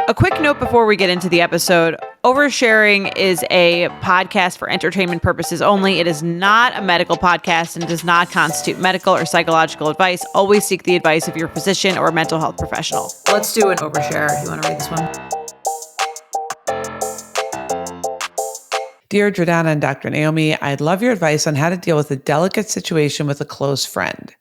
A quick note before we get into the episode. Oversharing is a podcast for entertainment purposes only. It is not a medical podcast and does not constitute medical or psychological advice. Always seek the advice of your physician or mental health professional. Let's do an overshare. You want to read this one? Dear Jordana and Dr. Naomi, I'd love your advice on how to deal with a delicate situation with a close friend.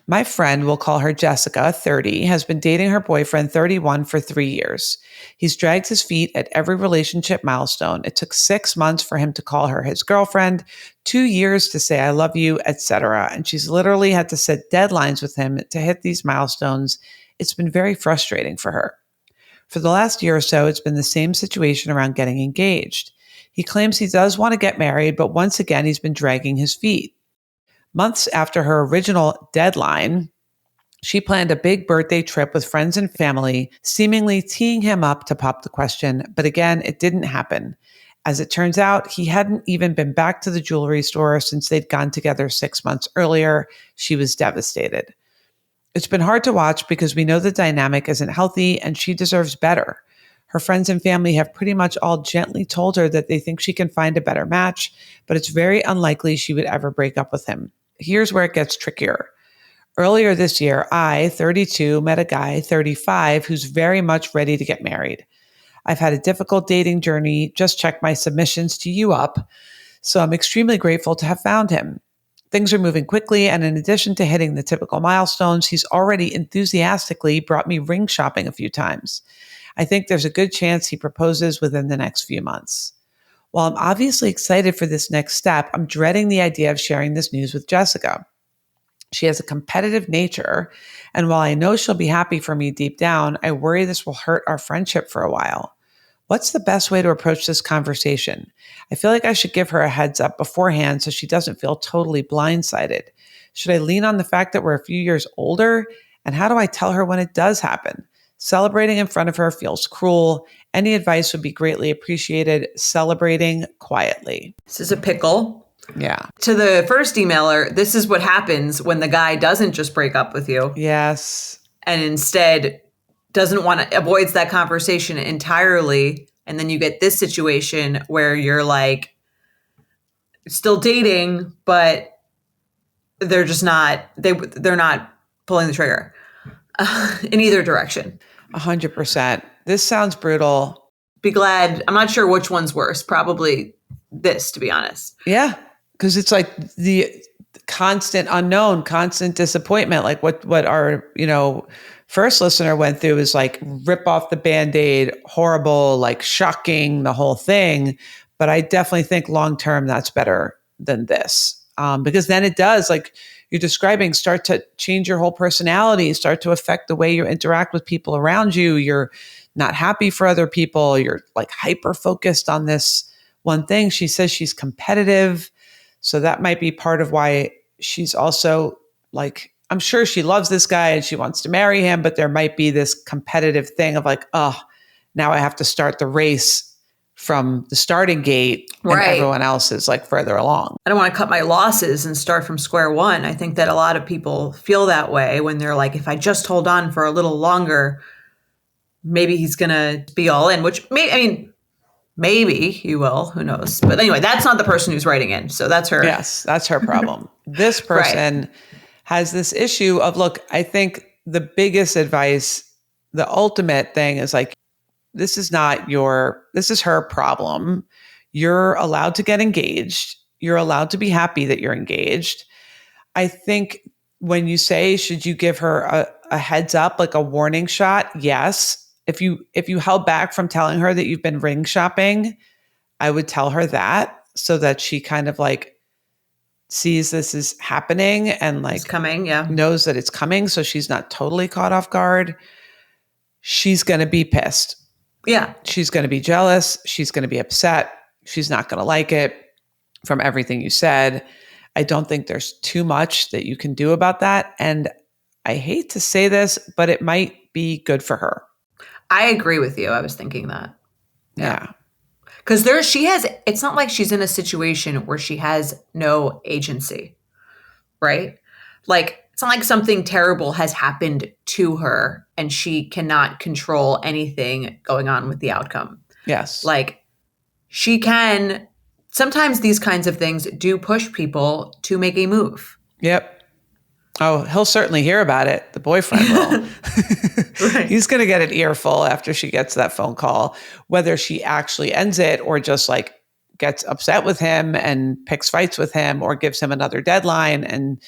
My friend, we'll call her Jessica, 30, has been dating her boyfriend, 31, for 3 years. He's dragged his feet at every relationship milestone. It took 6 months for him to call her his girlfriend, 2 years to say I love you, etc. And she's literally had to set deadlines with him to hit these milestones. It's been very frustrating for her. For the last year or so, it's been the same situation around getting engaged. He claims he does want to get married, but once again, he's been dragging his feet. Months after her original deadline, she planned a big birthday trip with friends and family, seemingly teeing him up to pop the question. But again, it didn't happen. As it turns out, he hadn't even been back to the jewelry store since they'd gone together 6 months earlier. She was devastated. It's been hard to watch because we know the dynamic isn't healthy and she deserves better. Her friends and family have pretty much all gently told her that they think she can find a better match, but it's very unlikely she would ever break up with him. Here's where it gets trickier. Earlier this year, I, 32, met a guy, 35, who's very much ready to get married. I've had a difficult dating journey, just checked my submissions to you up, so I'm extremely grateful to have found him. Things are moving quickly, and in addition to hitting the typical milestones, he's already enthusiastically brought me ring shopping a few times. I think there's a good chance he proposes within the next few months. While I'm obviously excited for this next step, I'm dreading the idea of sharing this news with Jessica. She has a competitive nature, and while I know she'll be happy for me deep down, I worry this will hurt our friendship for a while. What's the best way to approach this conversation? I feel like I should give her a heads up beforehand so she doesn't feel totally blindsided. Should I lean on the fact that we're a few years older? And how do I tell her when it does happen? Celebrating in front of her feels cruel. Any advice would be greatly appreciated. Celebrating quietly. This is a pickle. Yeah. To the first emailer, this is what happens when the guy doesn't just break up with you. Yes. And instead avoids that conversation entirely. And then you get this situation where you're like still dating, but they're just not, they're not pulling the trigger in either direction. 100%. This sounds brutal. Be glad. I'm not sure which one's worse. Probably this, to be honest. Yeah. Because it's like the constant unknown, constant disappointment. Like what our, first listener went through is like rip off the Band-Aid, horrible, like shocking, the whole thing. But I definitely think long-term that's better than this. Because then it does, like you're describing, start to change your whole personality, start to affect the way you interact with people around you. You're not happy for other people. You're like hyper-focused on this one thing. She says she's competitive. So that might be part of why she's also like, I'm sure she loves this guy and she wants to marry him, but there might be this competitive thing of like, oh, now I have to start the race from the starting gate and everyone else is like further along. I don't want to cut my losses and start from square one. I think that a lot of people feel that way when they're like, if I just hold on for a little longer, maybe he's going to be all in, which maybe he will, who knows? But anyway, that's not the person who's writing in. So that's her. Yes, that's her problem. This person has this issue of, look, I think the biggest advice, the ultimate thing is like, this is her problem. You're allowed to get engaged. You're allowed to be happy that you're engaged. I think when you say, should you give her a heads up, like a warning shot? Yes. If you held back from telling her that you've been ring shopping, I would tell her that so that she kind of like sees this is happening and like it's coming, knows that it's coming. So she's not totally caught off guard. She's going to be pissed. Yeah. She's going to be jealous. She's going to be upset. She's not going to like it from everything you said. I don't think there's too much that you can do about that. And I hate to say this, but it might be good for her. I agree with you. I was thinking that. Yeah. Because it's not like she's in a situation where she has no agency, right? Like it's not like something terrible has happened to her and she cannot control anything going on with the outcome. Yes. Like she can, sometimes these kinds of things do push people to make a move. Yep. Oh, he'll certainly hear about it. The boyfriend will. Right. He's going to get an earful after she gets that phone call, whether she actually ends it or just like gets upset with him and picks fights with him or gives him another deadline. And,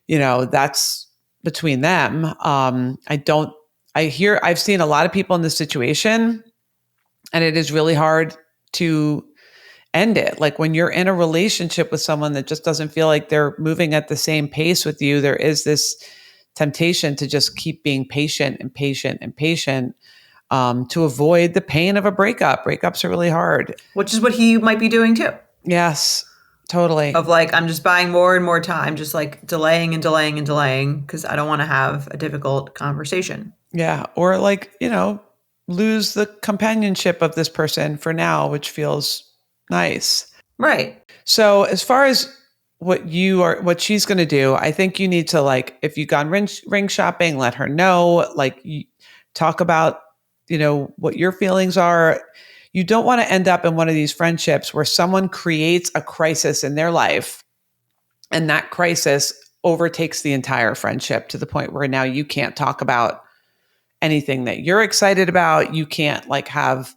that's between them. I've seen a lot of people in this situation, and it is really hard to end it. Like when you're in a relationship with someone that just doesn't feel like they're moving at the same pace with you, there is this temptation to just keep being patient and patient and patient to avoid the pain of a breakup. Breakups are really hard. Which is what he might be doing too. Yes, totally. Of like, I'm just buying more and more time, just like delaying and delaying and delaying because I don't want to have a difficult conversation. Yeah. Or like, lose the companionship of this person for now, which feels nice. Right. So as far as what she's going to do, I think you need to, like, if you've gone ring shopping, let her know, like, you talk about, what your feelings are. You don't want to end up in one of these friendships where someone creates a crisis in their life and that crisis overtakes the entire friendship to the point where now you can't talk about anything that you're excited about. You can't like have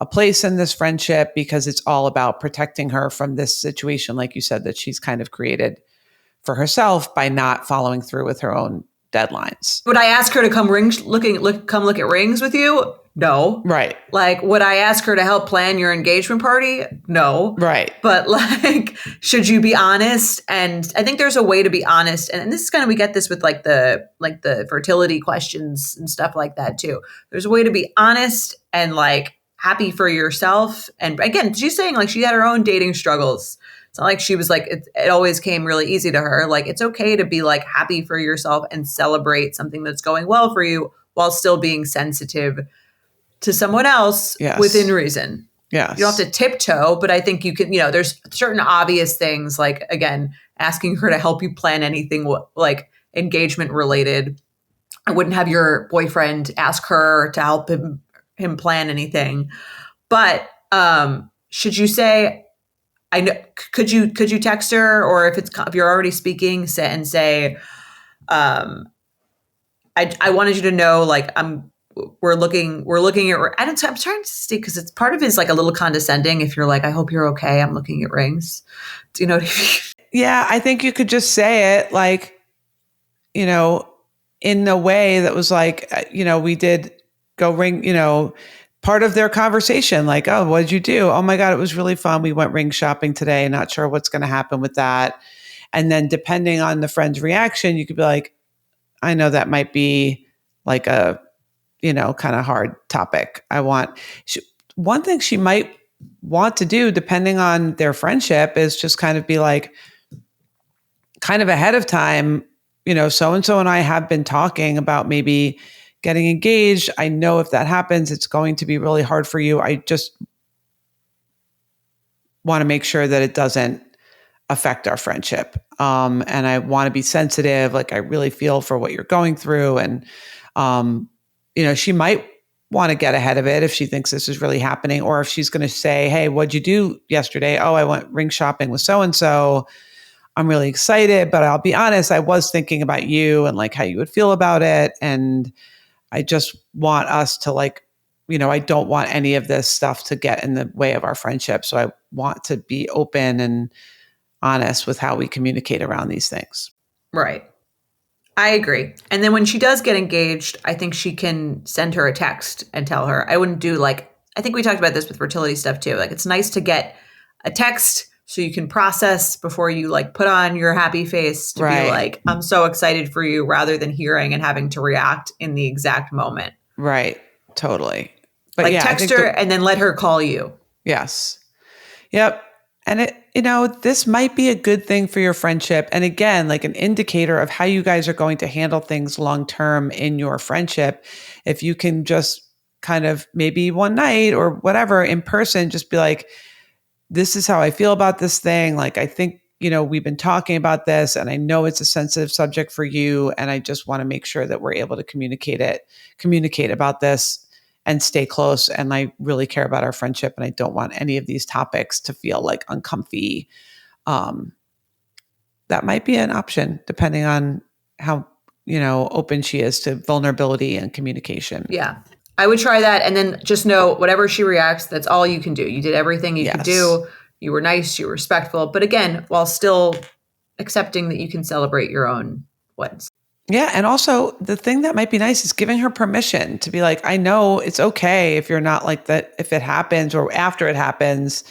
a place in this friendship because it's all about protecting her from this situation, like you said, that she's kind of created for herself by not following through with her own deadlines. Would I ask her to come come look at rings with you? No. Right. Like, would I ask her to help plan your engagement party? No. Right. But like, should you be honest? And I think there's a way to be honest. And this is kind of, we get this with like the fertility questions and stuff like that too. There's a way to be honest and like happy for yourself. And again, she's saying like she had her own dating struggles. It's not like she was like, it always came really easy to her. Like, it's okay to be like happy for yourself and celebrate something that's going well for you while still being sensitive to someone else within reason. Yes. You don't have to tiptoe, but I think you can, there's certain obvious things like, again, asking her to help you plan anything like engagement related. I wouldn't have your boyfriend ask her to help him plan anything. But should you say, I know, could you text her, or if you're already speaking, say, I wanted you to know, like, we're looking at, I'm trying to see, because it's part of it is like a little condescending. If you're like, I hope you're okay, I'm looking at rings. Do you know what I mean? Yeah, I think you could just say it like, in a way that was like, we did go ring, part of their conversation, like, oh, what did you do? Oh my God, it was really fun. We went ring shopping today. Not sure what's going to happen with that. And then depending on the friend's reaction, you could be like, I know that might be like a, kind of hard topic. One thing she might want to do, depending on their friendship, is just kind of be like, kind of ahead of time, so-and-so and I have been talking about maybe getting engaged. I know if that happens, it's going to be really hard for you. I just want to make sure that it doesn't affect our friendship. And I want to be sensitive. Like, I really feel for what you're going through. And, she might want to get ahead of it if she thinks this is really happening, or if she's going to say, hey, what'd you do yesterday? Oh, I went ring shopping with so-and-so. I'm really excited, but I'll be honest, I was thinking about you and like how you would feel about it. And I just want us to like, I don't want any of this stuff to get in the way of our friendship. So I want to be open and honest with how we communicate around these things. Right. I agree. And then when she does get engaged, I think she can send her a text and tell her. I wouldn't do like, I think we talked about this with fertility stuff too. Like, it's nice to get a text so you can process before you like put on your happy face to be like, I'm so excited for you, rather than hearing and having to react in the exact moment. Right. Totally. But like, text her and then let her call you. Yes. Yep. And it, this might be a good thing for your friendship. And again, like an indicator of how you guys are going to handle things long-term in your friendship. If you can just kind of maybe one night or whatever in person, just be like, this is how I feel about this thing. Like, I think we've been talking about this and I know it's a sensitive subject for you. And I just want to make sure that we're able to communicate about this and stay close. And I really care about our friendship and I don't want any of these topics to feel like uncomfy. That might be an option depending on how, open she is to vulnerability and communication. Yeah. I would try that. And then just know whatever she reacts, that's all you can do. You did everything you could do. You were nice, you were respectful. But again, while still accepting that you can celebrate your own wins. Yeah. And also the thing that might be nice is giving her permission to be like, I know it's okay if you're not like that, if it happens or after it happens.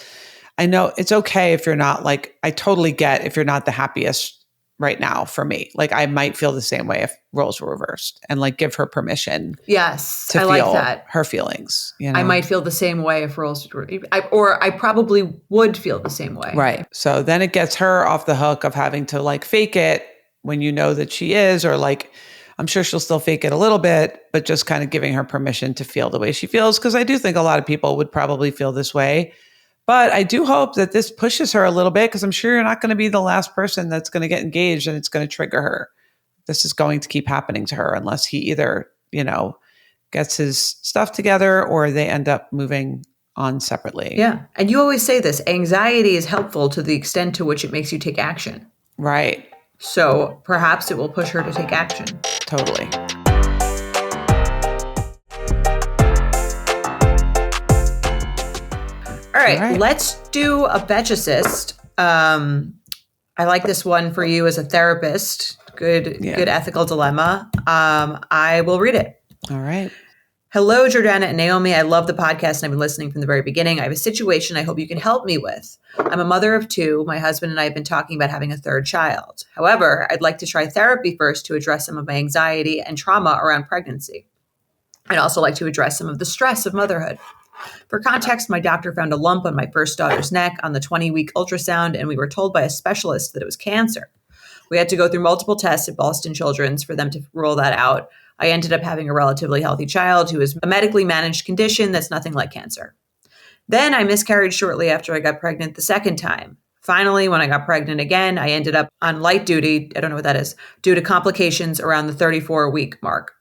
I know it's okay if you're not like, I totally get if you're not the happiest right now for me. Like I might feel the same way if roles were reversed, and like give her permission. Yes. To I feel like that. Her feelings. I might feel the same way if roles were, or I probably would feel the same way. Right. So then it gets her off the hook of having to like fake it when you know that she is, or like, I'm sure she'll still fake it a little bit, but just kind of giving her permission to feel the way she feels. Because I do think a lot of people would probably feel this way. But I do hope that this pushes her a little bit, because I'm sure you're not going to be the last person that's going to get engaged and it's going to trigger her. This is going to keep happening to her unless he either, gets his stuff together or they end up moving on separately. Yeah. And you always say this, anxiety is helpful to the extent to which it makes you take action. Right. So perhaps it will push her to take action. Totally. All right. Let's do a Betchicist. I like this one for you as a therapist. Good ethical dilemma. I will read it. All right. Hello, Jordana and Naomi. I love the podcast and I've been listening from the very beginning. I have a situation I hope you can help me with. I'm a mother of two. My husband and I have been talking about having a third child. However, I'd like to try therapy first to address some of my anxiety and trauma around pregnancy. I'd also like to address some of the stress of motherhood. For context, my doctor found a lump on my first daughter's neck on the 20-week ultrasound, and we were told by a specialist that it was cancer. We had to go through multiple tests at Boston Children's for them to rule that out. I ended up having a relatively healthy child who is a medically managed condition that's nothing like cancer. Then I miscarried shortly after I got pregnant the second time. Finally, when I got pregnant again, I ended up on light duty, I don't know what that is, due to complications around the 34-week mark.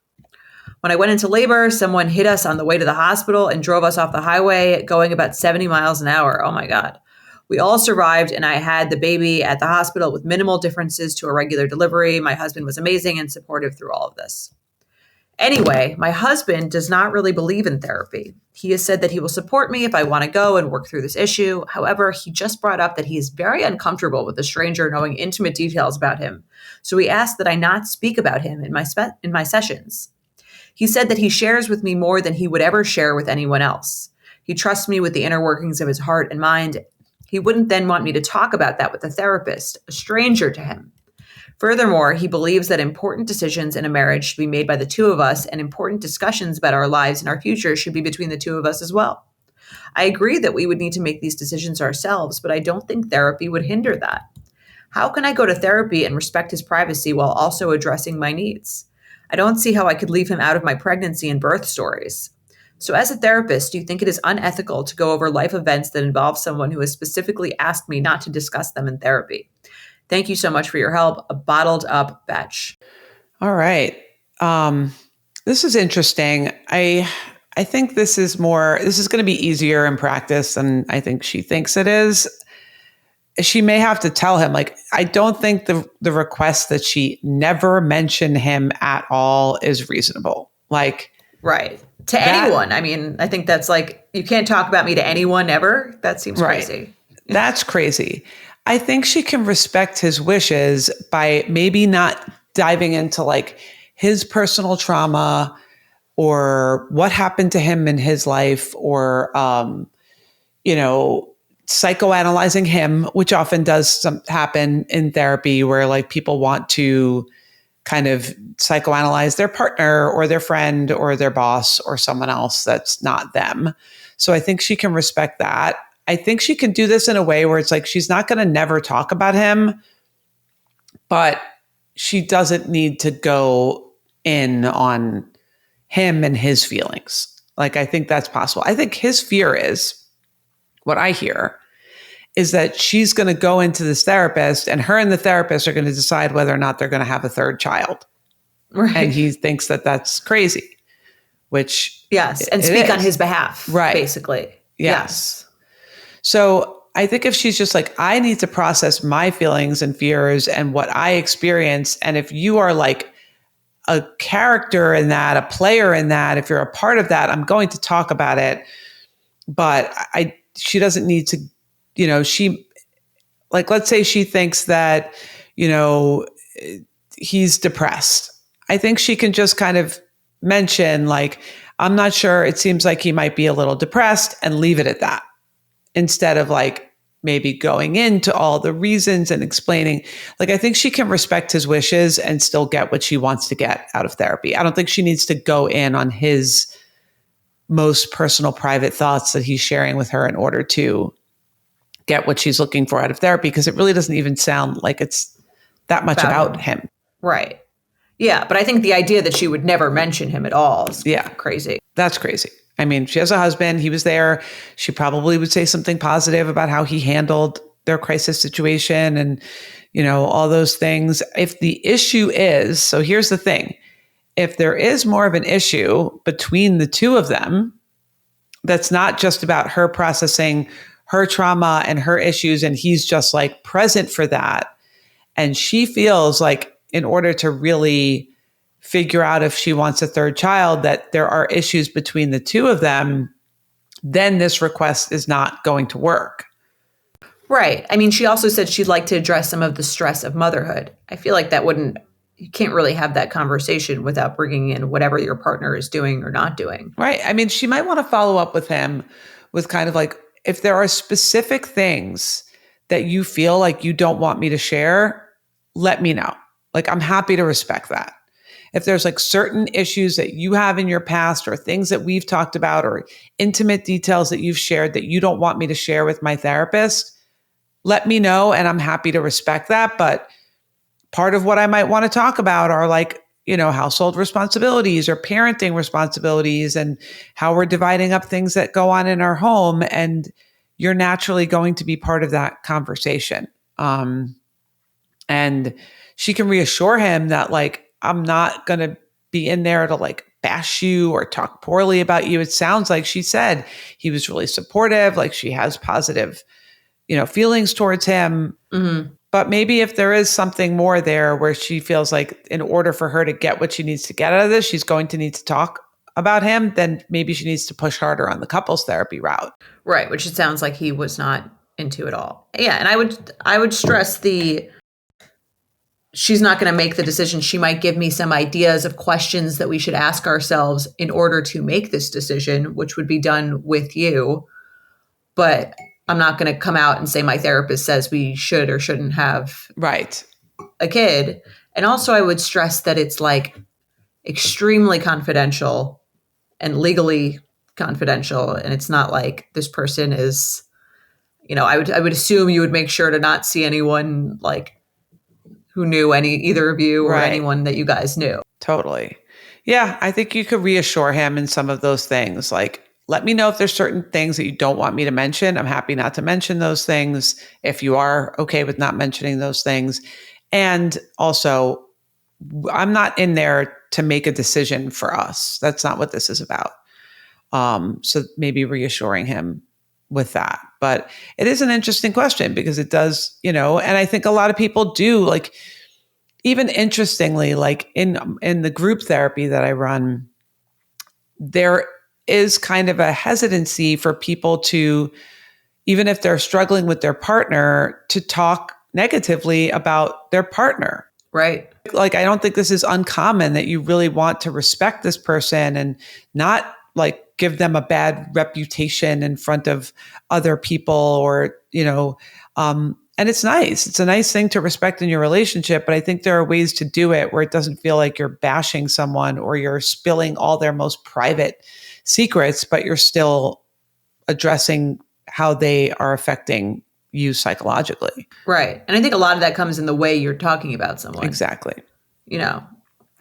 When I went into labor, someone hit us on the way to the hospital and drove us off the highway going about 70 miles an hour. Oh my God. We all survived, and I had the baby at the hospital with minimal differences to a regular delivery. My husband was amazing and supportive through all of this. Anyway, my husband does not really believe in therapy. He has said that he will support me if I want to go and work through this issue. However, he just brought up that he is very uncomfortable with a stranger knowing intimate details about him. So he asked that I not speak about him in my sessions. He said that he shares with me more than he would ever share with anyone else. He trusts me with the inner workings of his heart and mind. He wouldn't then want me to talk about that with a therapist, a stranger to him. Furthermore, he believes that important decisions in a marriage should be made by the two of us, and important discussions about our lives and our future should be between the two of us as well. I agree that we would need to make these decisions ourselves, but I don't think therapy would hinder that. How can I go to therapy and respect his privacy while also addressing my needs? I don't see how I could leave him out of my pregnancy and birth stories. So as a therapist, do you think it is unethical to go over life events that involve someone who has specifically asked me not to discuss them in therapy? Thank you so much for your help. A bottled up Betch. All right. This is interesting. I think this is going to be easier in practice than I think she thinks it is. She may have to tell him, like, I don't think the request that she never mention him at all is reasonable. Like, right. To anyone. I mean, I think that's like, you can't talk about me to anyone ever. That seems crazy. That's crazy. I think she can respect his wishes by maybe not diving into like his personal trauma or what happened to him in his life, or, psychoanalyzing him, which often does happen in therapy, where like people want to kind of psychoanalyze their partner or their friend or their boss or someone else that's not them. So I think she can respect that. I think she can do this in a way where it's like, she's not going to never talk about him, but she doesn't need to go in on him and his feelings. Like, I think that's possible. I think his fear is, what I hear is that she's going to go into this therapist, and her and the therapist are going to decide whether or not they're going to have a third child. Right. And he thinks that that's crazy, which yes, and speak on his behalf, right? Basically, yes. So I think if she's just like, I need to process my feelings and fears and what I experience, and if you are like a character in that, a player in that, if you're a part of that, I'm going to talk about it. But she doesn't need to, she, like, let's say she thinks that, he's depressed. I think she can just kind of mention, like, I'm not sure. It seems like he might be a little depressed, and leave it at that, instead of like maybe going into all the reasons and explaining. Like, I think she can respect his wishes and still get what she wants to get out of therapy. I don't think she needs to go in on his most personal private thoughts that he's sharing with her in order to get what she's looking for out of therapy, because it really doesn't even sound like it's that much about him. Right. Yeah. But I think the idea that she would never mention him at all is crazy. That's crazy. I mean, she has a husband. He was there. She probably would say something positive about how he handled their crisis situation and, all those things. If the issue is, so here's the thing. If there is more of an issue between the two of them, that's not just about her processing her trauma and her issues, and he's just like present for that, and she feels like in order to really figure out if she wants a third child, that there are issues between the two of them, then this request is not going to work. Right. I mean, she also said she'd like to address some of the stress of motherhood. I feel like you can't really have that conversation without bringing in whatever your partner is doing or not doing. Right. I mean, she might want to follow up with him with kind of like, if there are specific things that you feel like you don't want me to share, let me know. Like, I'm happy to respect that. If there's like certain issues that you have in your past, or things that we've talked about, or intimate details that you've shared that you don't want me to share with my therapist, let me know, and I'm happy to respect that. But part of what I might want to talk about are like, household responsibilities or parenting responsibilities, and how we're dividing up things that go on in our home. And you're naturally going to be part of that conversation. And she can reassure him that, like, I'm not going to be in there to like bash you or talk poorly about you. It sounds like she said he was really supportive, like she has positive, feelings towards him. Mm-hmm. But maybe if there is something more there where she feels like in order for her to get what she needs to get out of this, she's going to need to talk about him, then maybe she needs to push harder on the couples therapy route. Right, which it sounds like he was not into at all. Yeah, and I would stress she's not going to make the decision. She might give me some ideas of questions that we should ask ourselves in order to make this decision, which would be done with you. But I'm not going to come out and say my therapist says we should or shouldn't have a kid. And also I would stress that it's like extremely confidential and legally confidential. And it's not like this person is, I would assume you would make sure to not see anyone like who knew either of you or anyone that you guys knew. Totally. Yeah. I think you could reassure him in some of those things. Like, let me know if there's certain things that you don't want me to mention. I'm happy not to mention those things if you are okay with not mentioning those things. And also, I'm not in there to make a decision for us. That's not what this is about. So maybe reassuring him with that. But it is an interesting question because it does, and I think a lot of people do, like, even interestingly, like in the group therapy that I run, there is kind of a hesitancy for people to, even if they're struggling with their partner, to talk negatively about their partner. Right. Like, I don't think this is uncommon that you really want to respect this person and not like give them a bad reputation in front of other people or, and it's nice. It's a nice thing to respect in your relationship, but I think there are ways to do it where it doesn't feel like you're bashing someone or you're spilling all their most private secrets, but you're still addressing how they are affecting you psychologically. Right. And I think a lot of that comes in the way you're talking about someone. Exactly.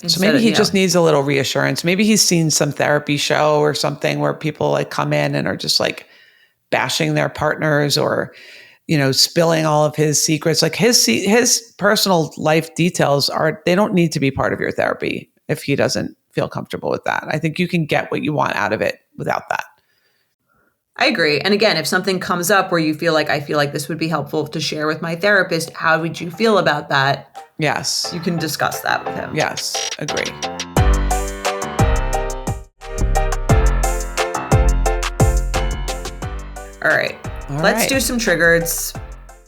So maybe he just needs a little reassurance. Maybe he's seen some therapy show or something where people like come in and are just like bashing their partners or spilling all of his secrets. Like his personal life details they don't need to be part of your therapy if he doesn't feel comfortable with that. I think you can get what you want out of it without that. I agree. And again, if something comes up where you feel like, I feel like this would be helpful to share with my therapist, how would you feel about that? Yes. You can discuss that with him. Yes, agree. All right. Let's do some triggers.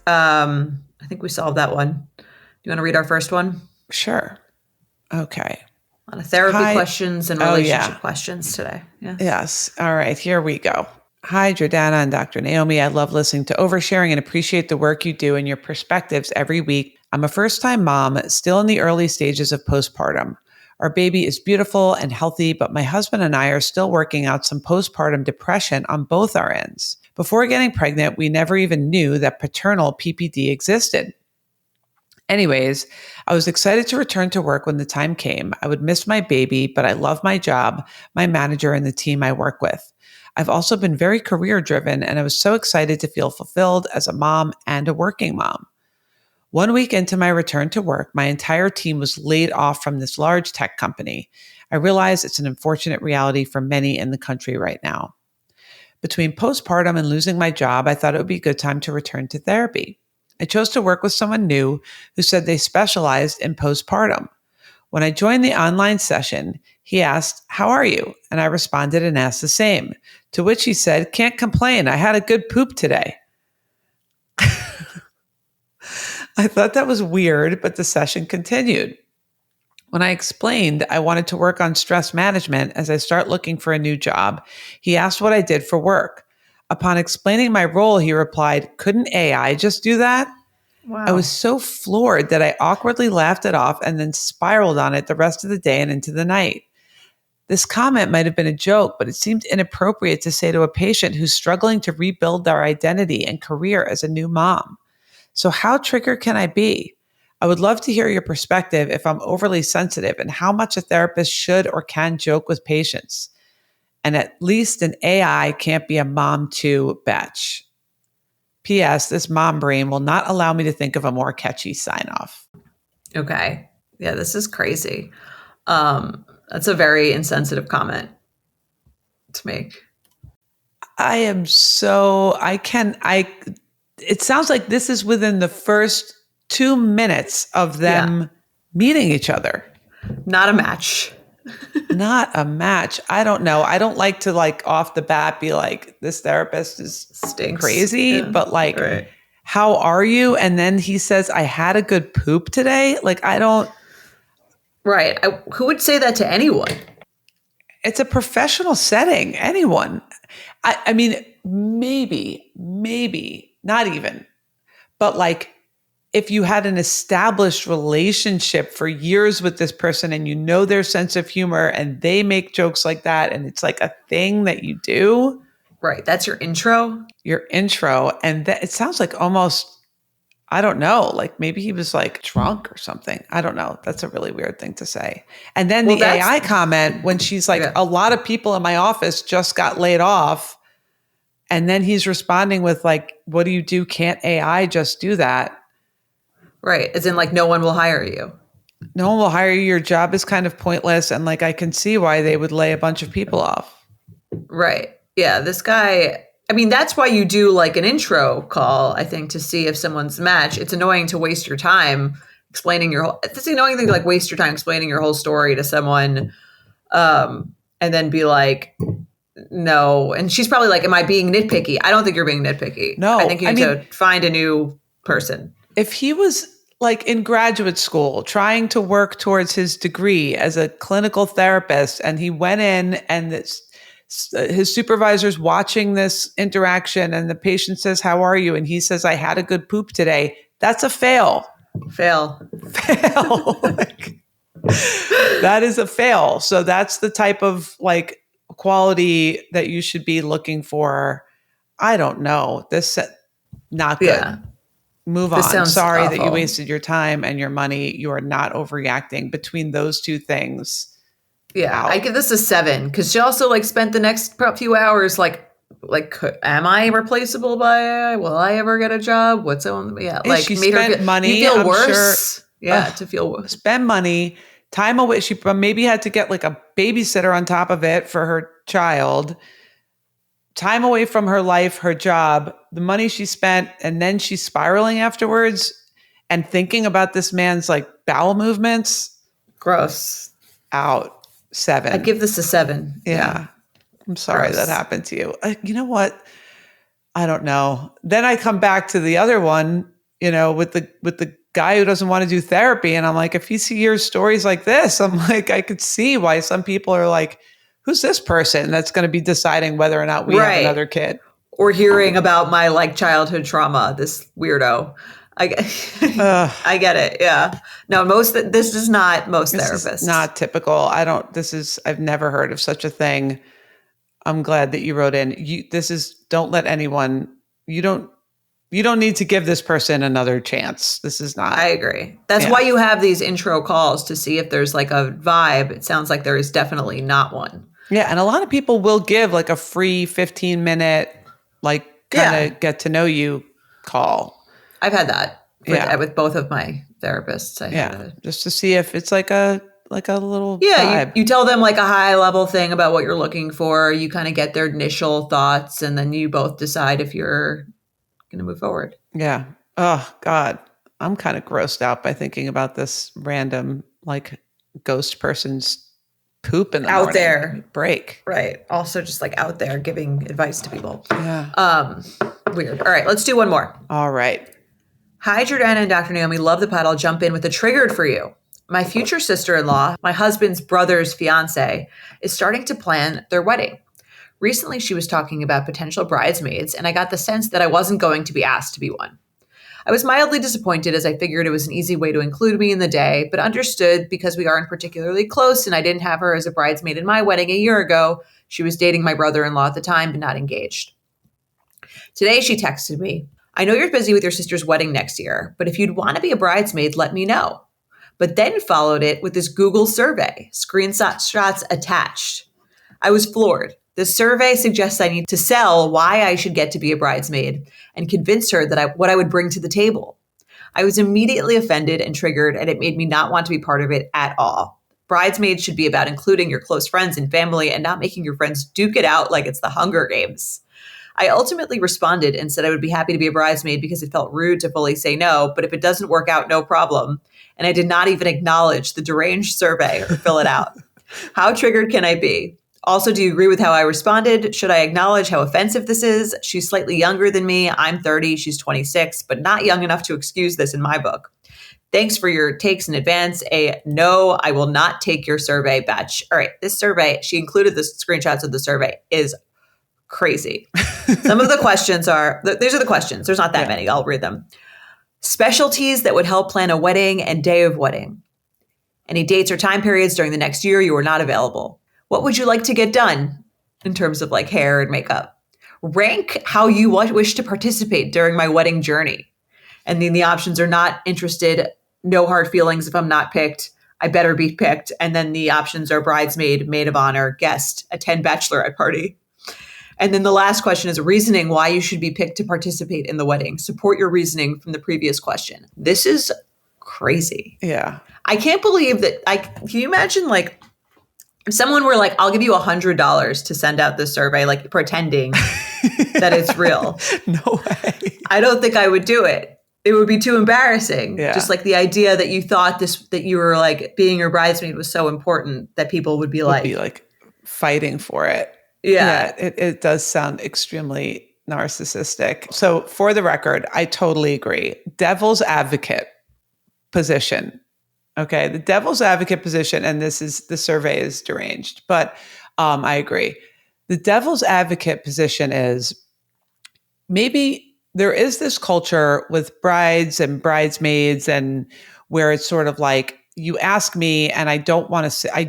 I think we solved that one. Do you want to read our first one? Sure. Okay. A lot of therapy questions and relationship questions today. Yeah. Yes. All right. Here we go. Hi, Jordana and Dr. Naomi. I love listening to Oversharing and appreciate the work you do and your perspectives every week. I'm a first-time mom, still in the early stages of postpartum. Our baby is beautiful and healthy, but my husband and I are still working out some postpartum depression on both our ends. Before getting pregnant, we never even knew that paternal PPD existed. Anyways, I was excited to return to work when the time came. I would miss my baby, but I love my job, my manager, and the team I work with. I've also been very career driven, and I was so excited to feel fulfilled as a mom and a working mom. 1 week into my return to work, my entire team was laid off from this large tech company. I realize it's an unfortunate reality for many in the country right now. Between postpartum and losing my job, I thought it would be a good time to return to therapy. I chose to work with someone new who said they specialized in postpartum. When I joined the online session, he asked, "How are you?" And I responded and asked the same, to which he said, "Can't complain. I had a good poop today." I thought that was weird, but the session continued. When I explained I wanted to work on stress management as I start looking for a new job, he asked what I did for work. Upon explaining my role, he replied, "Couldn't AI just do that?" Wow. I was so floored that I awkwardly laughed it off and then spiraled on it the rest of the day and into the night. This comment might have been a joke, but it seemed inappropriate to say to a patient who's struggling to rebuild their identity and career as a new mom. So how triggered can I be? I would love to hear your perspective if I'm overly sensitive and how much a therapist should or can joke with patients. And at least an AI can't be a mom too, Betch. P.S. This mom brain will not allow me to think of a more catchy sign off. Okay. Yeah, this is crazy. That's a very insensitive comment to make. It sounds like this is within the first 2 minutes of them meeting each other. Not a match. Not a match. I don't know. I don't like to off the bat be like, this therapist is Stinks. crazy, but right. How are you? And then he says, "I had a good poop today." I don't. Right. Who would say that to anyone? It's a professional setting. Anyone. I mean, maybe, not even. But if you had an established relationship for years with this person and you know their sense of humor and they make jokes like that and it's like a thing that you do. Right. That's your intro? Your intro. And it sounds like almost, I don't know, maybe he was drunk or something. I don't know. That's a really weird thing to say. And then the AI comment when she's like, "A lot of people in my office just got laid off." And then he's responding with "What do you do? Can't AI just do that?" Right. As in no one will hire you. No one will hire you. Your job is kind of pointless. And I can see why they would lay a bunch of people off. Right. Yeah. This guy, I mean, that's why you do an intro call, I think, to see if someone's a match. It's annoying to waste your time explaining it's annoying thing to waste your time explaining your whole story to someone and then be like, no. And she's probably like, "Am I being nitpicky?" I don't think you're being nitpicky. No. I think you need to find a new person. If he was in graduate school trying to work towards his degree as a clinical therapist and he went in and his supervisor's watching this interaction and the patient says, "How are you?" And he says, "I had a good poop today." That's a fail. Fail. That is a fail. So that's the type of quality that you should be looking for. I don't know. This not good. Yeah. Move on. Sorry awful. That you wasted your time and your money. You are not overreacting between those two things. Yeah. Wow. I give this a 7 because she also spent the next few hours like, am I replaceable by? Will I ever get a job? What's on? Yeah, Hey, like she made her spent feel, money, you feel I'm worse. sure. Yeah, to feel worse. Spend money, time away. She maybe had to get like a babysitter on top of it for her child. Time away from her life, her job, the money she spent, and then she's spiraling afterwards and thinking about this man's like bowel movements. Gross. Out. 7. I give this a 7. Yeah. I'm sorry that Gross. happened to you. You know what? I don't know. Then I come back to the other one, with the guy who doesn't want to do therapy. And I'm like, if you hears stories like this, I'm like, I could see why some people are like, who's this person that's going to be deciding whether or not we have another kid? Or hearing about my like childhood trauma, this weirdo. I get it. Yeah. No, this is not most therapists. This is not typical. I've never heard of such a thing. I'm glad that you wrote in. Don't let anyone, you don't need to give this person another chance. This is not. I agree. That's why you have these intro calls to see if there's like a vibe. It sounds like there is definitely not one. Yeah. And a lot of people will give like a free 15-minute, like kind of get to know you call. I've had that with both of my therapists. Just to see if it's like a little vibe. You tell them like a high level thing about what you're looking for. You kind of get their initial thoughts, and then you both decide if you're going to move forward. Yeah. Oh God, I'm kind of grossed out by thinking about this random like ghost person's poop in the out morning. There break. Right. Also just like out there giving advice to people. Yeah. Weird. All right, let's do one more. All right. Hi, Jordana and Dr. Naomi. Love the pod. I'll jump in with a triggered for you. My future sister-in-law, my husband's brother's fiance, is starting to plan their wedding. Recently, she was talking about potential bridesmaids, and I got the sense that I wasn't going to be asked to be one. I was mildly disappointed as I figured it was an easy way to include me in the day, but understood because we aren't particularly close and I didn't have her as a bridesmaid in my wedding a year ago. She was dating my brother-in-law at the time, but not engaged. Today, she texted me, I know you're busy with your sister's wedding next year, but if you'd want to be a bridesmaid, let me know. But then followed it with this Google survey, screenshots attached. I was floored. The survey suggests I need to sell why I should get to be a bridesmaid and convince her that what I would bring to the table. I was immediately offended and triggered, and it made me not want to be part of it at all. Bridesmaids should be about including your close friends and family and not making your friends duke it out like it's the Hunger Games. I ultimately responded and said I would be happy to be a bridesmaid because it felt rude to fully say no, but if it doesn't work out, no problem. And I did not even acknowledge the deranged survey or fill it out. How triggered can I be? Also, do you agree with how I responded? Should I acknowledge how offensive this is? She's slightly younger than me. I'm 30, she's 26, but not young enough to excuse this in my book. Thanks for your takes in advance. No, I will not take your survey, Betch. All right, this survey, she included the screenshots of the survey, is crazy. Some of the questions these are the questions. There's not that many. I'll read them. Specialties that would help plan a wedding and day of wedding. Any dates or time periods during the next year you are not available. What would you like to get done in terms of like hair and makeup? Rank how you wish to participate during my wedding journey. And then the options are not interested, no hard feelings if I'm not picked, I better be picked. And then the options are bridesmaid, maid of honor, guest, attend bachelorette party. And then the last question is reasoning why you should be picked to participate in the wedding. Support your reasoning from the previous question. This is crazy. Yeah. I can't believe that. Can you imagine like if someone were like, I'll give you $100 to send out this survey, like pretending that it's real. No way. I don't think I would do it. It would be too embarrassing. Yeah. Just like the idea that you thought that you were like being your bridesmaid was so important that people would be like fighting for it. Yeah. It does sound extremely narcissistic. So for the record, I totally agree. Devil's advocate position. Okay. The devil's advocate position, and the survey is deranged, but I agree. The devil's advocate position is maybe there is this culture with brides and bridesmaids and where it's sort of like, you ask me and I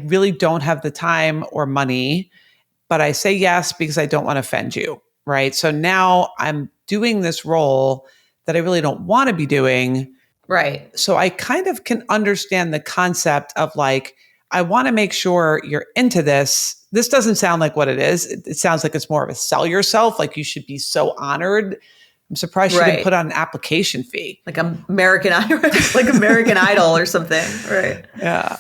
really don't have the time or money, but I say yes because I don't want to offend you, right? So now I'm doing this role that I really don't want to be doing. Right. So I kind of can understand the concept of like, I want to make sure you're into this. This doesn't sound like what it is. It sounds like it's more of a sell yourself. Like you should be so honored. I'm surprised she didn't put on an application fee. Like American Idol, like American Idol or something. Right. Yeah.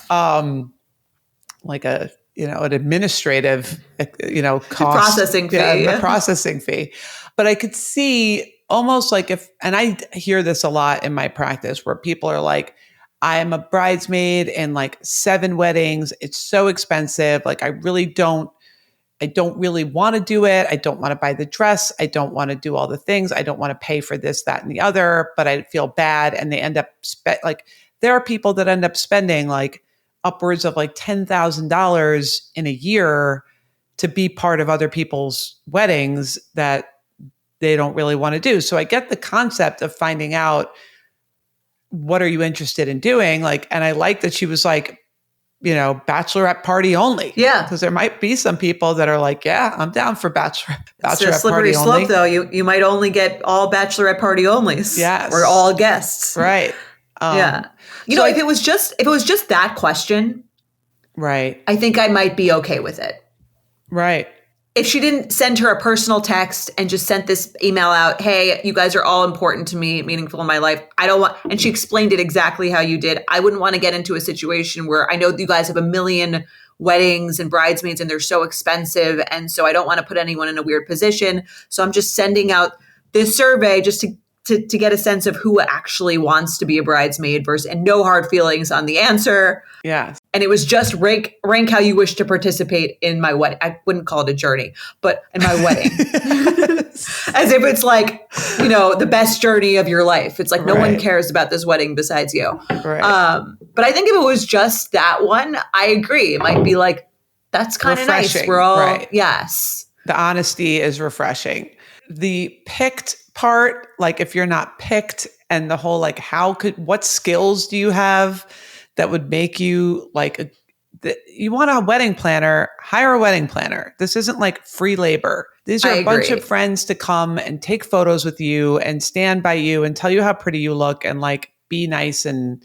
Like an administrative, cost. Processing fee. A processing fee. But I could see almost like and I hear this a lot in my practice where people are like, I'm a bridesmaid in like 7 weddings. It's so expensive. Like I don't really want to do it. I don't want to buy the dress. I don't want to do all the things. I don't want to pay for this, that, and the other, but I feel bad. And they end up there are people that end up spending like upwards of like $10,000 in a year to be part of other people's weddings that they don't really want to do. So I get the concept of finding out what are you interested in doing? Like, and I like that she was like, bachelorette party only. Yeah. Because there might be some people that are like, yeah, I'm down for bachelorette it's a slippery party slope, only. though. You might only get all bachelorette party onlys. Yes. Or all guests. Right. Yeah. If it was just that question, right. I think I might be okay with it. Right. If she didn't send her a personal text and just sent this email out, hey, you guys are all important to me, meaningful in my life. And she explained it exactly how you did. I wouldn't want to get into a situation where I know you guys have a million weddings and bridesmaids and they're so expensive. And so I don't want to put anyone in a weird position. So I'm just sending out this survey just to get a sense of who actually wants to be a bridesmaid and no hard feelings on the answer. Yeah. And it was just rank how you wish to participate in my wedding. I wouldn't call it a journey, but in my wedding. As if it's like, the best journey of your life. It's like no one cares about this wedding besides you. Right. But I think if it was just that one, I agree. It might be like, that's kind of nice. We're all, yes. The honesty is refreshing. The picked part, like if you're not picked and the whole, like what skills do you have that would make you like, you want a wedding planner, hire a wedding planner. This isn't like free labor. These are a bunch of friends to come and take photos with you and stand by you and tell you how pretty you look and like be nice and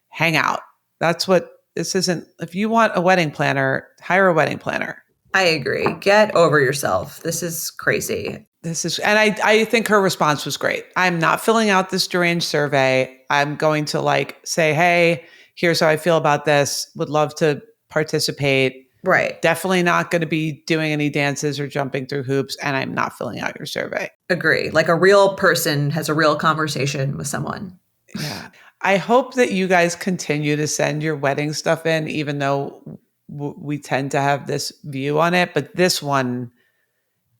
hang out. That's what this isn't. If you want a wedding planner, hire a wedding planner. I agree. Get over yourself. This is crazy. And I think her response was great. I'm not filling out this deranged survey. I'm going to like say, hey, here's how I feel about this. Would love to participate. Right. Definitely not going to be doing any dances or jumping through hoops. And I'm not filling out your survey. Agree. Like a real person has a real conversation with someone. Yeah. I hope that you guys continue to send your wedding stuff in, even though we tend to have this view on it. But this one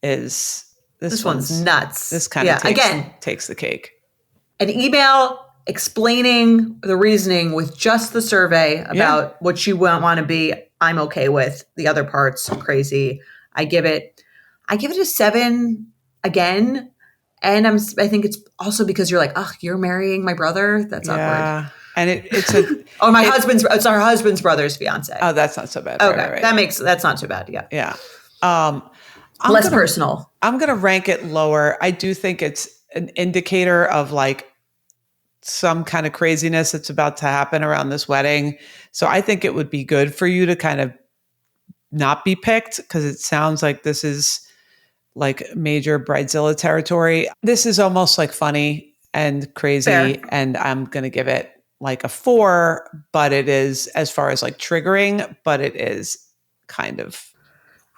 is... This one's nuts. This kind of takes the cake. An email explaining the reasoning with just the survey about what you want to be, I'm okay with. The other parts, crazy. I give it a 7 again. And I think it's also because you're like, oh, you're marrying my brother? That's awkward. And it's a... it's our husband's brother's fiance. Oh, that's not so bad. Okay. Right. That's not too bad. Yeah. Yeah. Less personal. I'm going to rank it lower. I do think it's an indicator of like some kind of craziness that's about to happen around this wedding. So I think it would be good for you to kind of not be picked because it sounds like this is like major Bridezilla territory. This is almost like funny and crazy. Fair. And I'm going to give it like a 4, but it is as far as like triggering, but it is kind of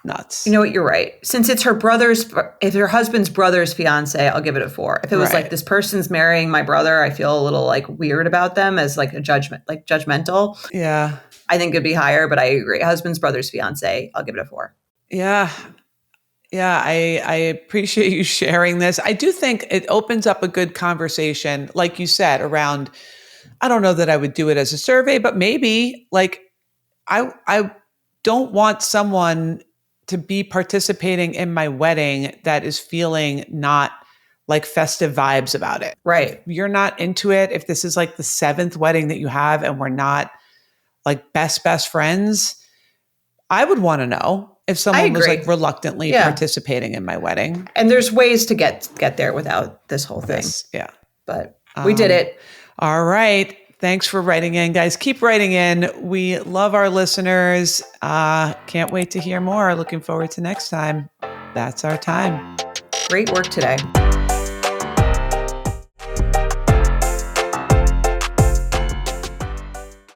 nuts. You know what? You're right. Since it's if her husband's brother's fiance, I'll give it a 4. If it was like this person's marrying my brother, I feel a little like weird about them as like a judgmental. Yeah. I think it'd be higher, but I agree. Husband's brother's fiance, I'll give it a 4. Yeah. Yeah. I appreciate you sharing this. I do think it opens up a good conversation, like you said, around, I don't know that I would do it as a survey, but maybe like I don't want someone to be participating in my wedding that is feeling not like festive vibes about it. Right. You're not into it. If this is like the 7th wedding that you have and we're not like best friends, I would want to know if someone was like reluctantly participating in my wedding. And there's ways to get there without this whole thing. Yeah. But we did it. All right. Thanks for writing in, guys. Keep writing in. We love our listeners. Can't wait to hear more. Looking forward to next time. That's our time. Great work today.